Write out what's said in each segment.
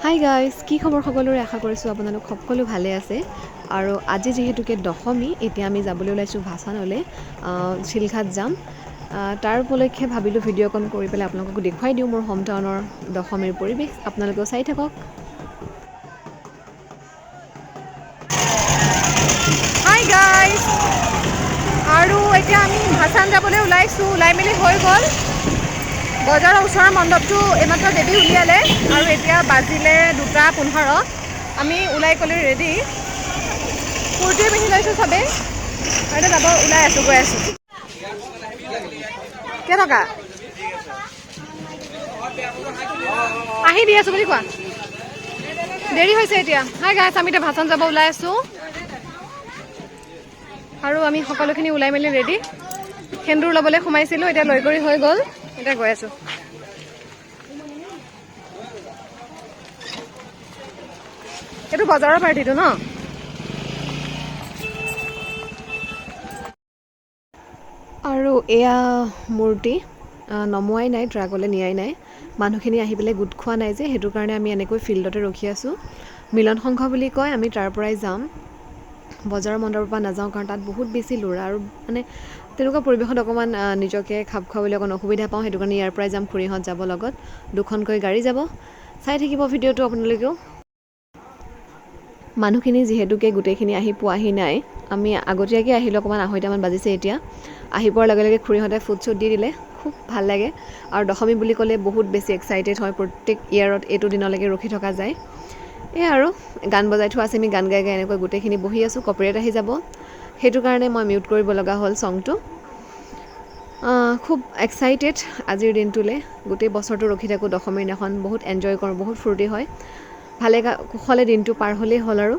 Hi guys, কি খবৰ সকলোৰে? আশা কৰিছোঁ আপোনালোক সকলো ভালে আছে। আৰু আজি যিহেতুকে দশমী, এতিয়া আমি যাবলৈ ওলাইছোঁ ভাসানলৈ, শিলঘাট যাম। তাৰ উপলক্ষে ভাবিলোঁ ভিডিঅ' অকণ কৰি পেলাই আপোনালোকক দেখুৱাই দিওঁ মোৰ হোম টাউনৰ দশমীৰ পৰিৱেশ। আপোনালোকেও চাই থাকক। হাই গাইজ, আৰু এতিয়া আমি ভাসান যাবলৈ ওলাইছোঁ। ওলাই মেলি হৈ গ'ল। বজাৰৰ ওচৰৰ মণ্ডপটো এইমাত্ৰ দেৱী উলিয়ালে আৰু এতিয়া বাজিলে 2:15। আমি ওলাই গ'লে ৰেডি, কুৰ্তি পিন্ধি লৈছোঁ চবেই আৰু এতিয়া যাব ওলাই আছোঁ, গৈ আছোঁ। কেইটকা আহি দি আছোঁ বুলি কোৱা, দেৰি হৈছে এতিয়া। হাই গাইছ, আমি এতিয়া ভাসান যাব ওলাই আছোঁ আৰু আমি সকলোখিনি ওলাই মেলি ৰেডি। সেন্দুৰ ল'বলৈ সোমাইছিলোঁ, এতিয়া লৈ কৰি হৈ গ'ল, এতিয়া গৈ আছোঁ। এইটো বজাৰৰ পাৰ্টিটো ন? আৰু এয়া মূৰ্তি নমোৱাই নাই, ট্ৰাকলৈ নিয়াই নাই। মানুহখিনি আহি পেলাই গোট খোৱা নাই যে, সেইটো কাৰণে আমি এনেকৈ ফিল্ডতে ৰখি আছোঁ। মিলন সংঘ বুলি কয়, আমি তাৰ পৰাই যাম। বজাৰৰ মণ্ডপৰ পৰা নাযাওঁ, কাৰণ তাত বহুত বেছি ল'ৰা আৰু মানে তেনেকুৱা পৰিৱেশত অকণমান নিজকে খাপ খুৱাবলৈ অকণ অসুবিধা পাওঁ। সেইটো কাৰণে ইয়াৰ পৰাই যাম, খুৰীহঁত যাব লগত, 2খনকৈ গাড়ী যাব। চাই থাকিব ভিডিঅ'টো আপোনালোকেও। মানুহখিনি যিহেতুকে গোটেইখিনি আহি পোৱাহি নাই, আমি আগতীয়াকৈ আহিলোঁ, অকণমান 2:30মান বাজিছে এতিয়া। আহি পোৱাৰ লগে লগে খুৰীহঁতে ফুড শ্বুট দি দিলে, খুব ভাল লাগে। আৰু দশমী বুলি ক'লে বহুত বেছি এক্সাইটেড হয়, প্ৰত্যেক ইয়াৰত এইটো দিনলৈকে ৰখি থকা যায়। আৰু গান বজাই থোৱা আছে, আমি গান গাই গাই এনেকৈ গোটেইখিনি বহি আছোঁ। কপিৰাইট আহি যাব, সেইটো কাৰণে মই মিউট কৰিব লগা হ'ল চংটো। খুব এক্সাইটেড আজিৰ দিনটোলৈ। গোটেই বছৰটো ৰখি থাকোঁ, দশমীৰ দিনাখন বহুত এনজয় কৰোঁ, বহুত ফূৰ্তি হয়। ভালে কুশলে দিনটো পাৰ হ'লেই হ'ল আৰু।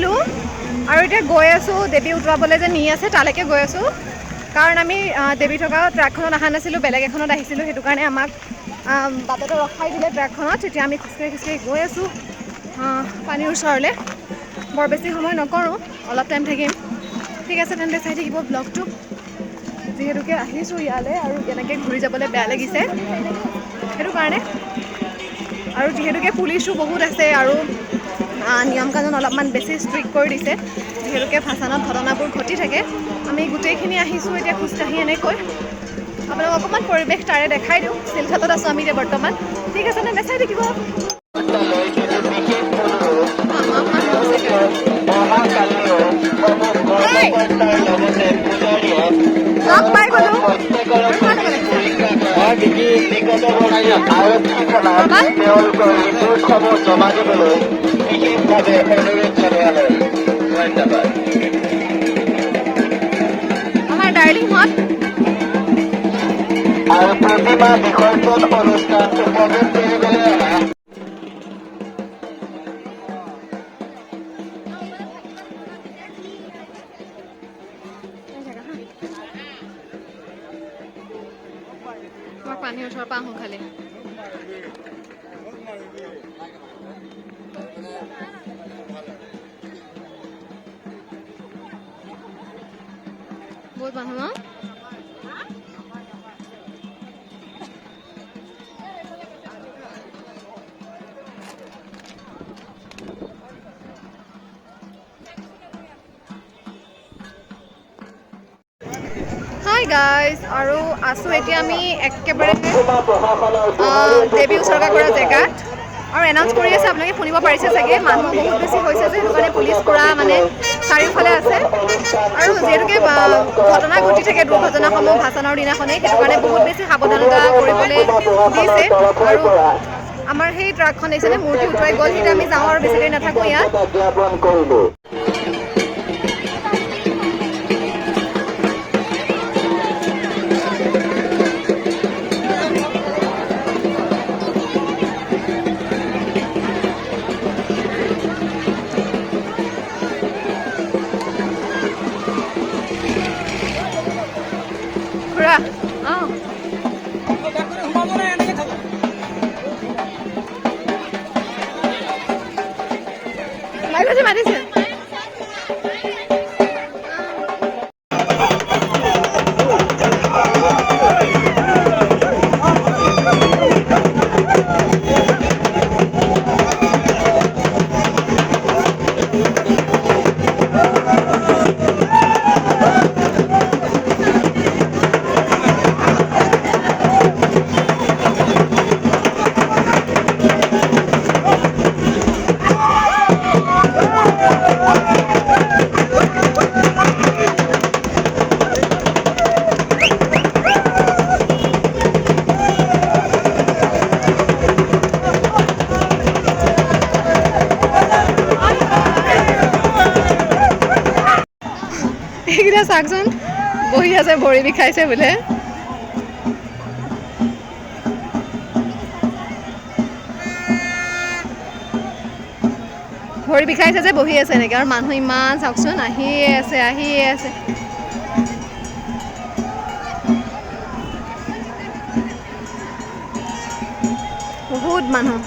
আহিলোঁ আৰু এতিয়া গৈ আছোঁ দেৱী উতৰাবলৈ যে নি আছে তালৈকে গৈ আছোঁ কাৰণ আমি দেৱী থকা ট্ৰাকখনত অহা নাছিলোঁ বেলেগ এখনত আহিছিলোঁ সেইটো কাৰণে আমাক বাটতে ৰখাই দিলে ট্ৰাকখনত তেতিয়া আমি খোজকাঢ়ি খোজকাঢ়ি গৈ আছোঁ পানীৰ ওচৰলৈ বৰ বেছি সময় নকৰোঁ অলপ টাইম থাকিম ঠিক আছে তেন্তে চাই থাকিব ব্লগটো যিহেতুকে আহিছোঁ ইয়ালৈ আৰু এনেকৈ ঘূৰি যাবলৈ বেয়া লাগিছে সেইটো কাৰণে আৰু যিহেতুকে পুলিচো বহুত আছে আৰু নিয়ম কানুন অলপমান বেছি ষ্ট্ৰিক্ট কৰি দিছে যিহেতুকে ভাসানত ঘটনাবোৰ ঘটি থাকে আমি গোটেইখিনি আহিছোঁ এতিয়া খোজকাঢ়ি এনেকৈ আপোনালোক অকণমান পৰিৱেশ তাৰে দেখাই দিওঁ চিলঘাটত আছোঁ আমি এতিয়া বৰ্তমান ঠিক আছে তেন্তে চাই থাকিব লগ পাই গ'লোঁ আমাৰ ডাৰ্লিংহঁত আৰু প্ৰতিমা বিসৰ্জন অনুষ্ঠান উপভোগ কৰিবলৈ অহা মই পানীৰ ওচৰৰ পৰা আহোঁ খালি বহুত মানুহ ন হাই গাইজ আৰু আছোঁ এতিয়া আমি একেবাৰে দেৱী উৎসৰ্গা কৰা জেগাত আৰু এনাউন্স কৰি আছে আপোনালোকে শুনিব পাৰিছে চাগে মানুহ বহুত বেছি হৈছে যে সেইটো কাৰণে পুলিচ পূৰা মানে চাৰিওফালে আছে আৰু যিহেতুকে ঘটনা ঘটি থাকে দুৰ্ঘটনাসমূহ ভাসানৰ দিনাখনেই সেইটো কাৰণে বহুত বেছি সাৱধানতা কৰিবলৈ দিছে আৰু আমাৰ সেই ট্ৰাকখন দেখিছেনে মূৰ্তি উটুৱাই গ'ল সেইটো আমি যাওঁ আৰু বেছি দেৰি নাথাকোঁ ইয়াত খুৰা অঁ মাতিছে মাতিছে এইকেইটা চাওকচোন বহি আছে ভৰি বিষাইছে বোলে ভৰি বিষাইছে যে বহি আছে এনেকৈ আৰু মানুহ ইমান চাওকচোন আহিয়ে আছে বহুত মানুহ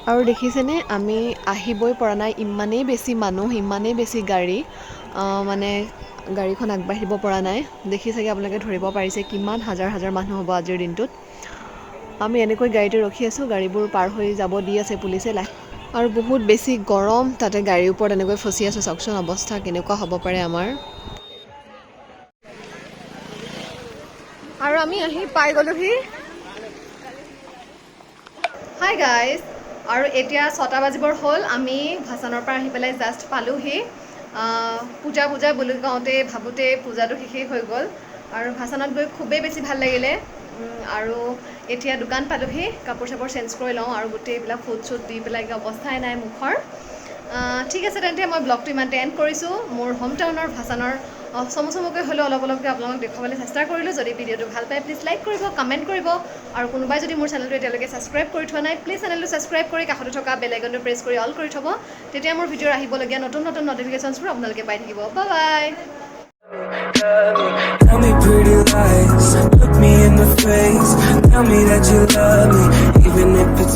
আৰু দেখিছেনে আমি আহিবই পৰা নাই, ইমানেই বেছি মানুহ, ইমানেই বেছি গাড়ী, মানে গাড়ীখন আগবাঢ়িব পৰা নাই। দেখি চাগে আপোনালোকে ধৰিব পাৰিছে কিমান হাজাৰ হাজাৰ মানুহ হ'ব আজিৰ দিনটোত। আমি এনেকৈ গাড়ীতে ৰখি আছোঁ, গাড়ীবোৰ পাৰ হৈ যাব দি আছে পুলিচে। আৰু বহুত বেছি গৰম, তাতে গাড়ীৰ ওপৰত এনেকৈ ফচি আছোঁ, চাওকচোন অৱস্থা কেনেকুৱা হ'ব পাৰে আমাৰ। আৰু আমি আহি পাই গ'লোহি। হাই গাইজ, আৰু এতিয়া 6টা বাজিবৰ হ'ল। আমি ভাছানৰ পৰা আহি পেলাই জাষ্ট পালোহি। পূজা বুলি কওঁতে ভাবোঁতে পূজাটো শেষেই হৈ গ'ল। আৰু ভাছানত গৈ খুবেই বেছি ভাল লাগিলে। আৰু এতিয়া দোকান পালোহি, কাপোৰ চাপোৰ চেঞ্জ কৰি লওঁ, আৰু গোটেই এইবিলাক ফুট চুট দি পেলাই অৱস্থাই নাই মুখৰ। ঠিক আছে তেন্তে, মই ব্লগটো ইমানতে এণ্ড কৰিছোঁ। মোৰ হোম টাউনৰ ভাছানৰ চমুকৈ হ'লেও অলপকৈ আপোনালোকক দেখুৱাবলৈ চেষ্টা কৰিলোঁ। যদি ভিডিঅ'টো ভাল পায় প্লিজ লাইক কৰিব, কমেণ্ট কৰিব, আৰু কোনোবাই যদি মোৰ চেনেলটো এতিয়ালৈকে ছাবস্ক্ৰাইব কৰি থোৱা নাই প্লিজ চেনেলটো ছাবস্ক্ৰাইব কৰি কাষতে থকা বেল আইকনটো প্ৰেছ কৰি অল কৰি থ'ব। তেতিয়া মোৰ ভিডিঅ'ৰ আহিবলগীয়া নতুন ন'টিফিকেশ্যনছবোৰ আপোনালোকে পাই থাকিব। বাই। Tell me pretty lies, look me in the face, tell me that you love me, even if it's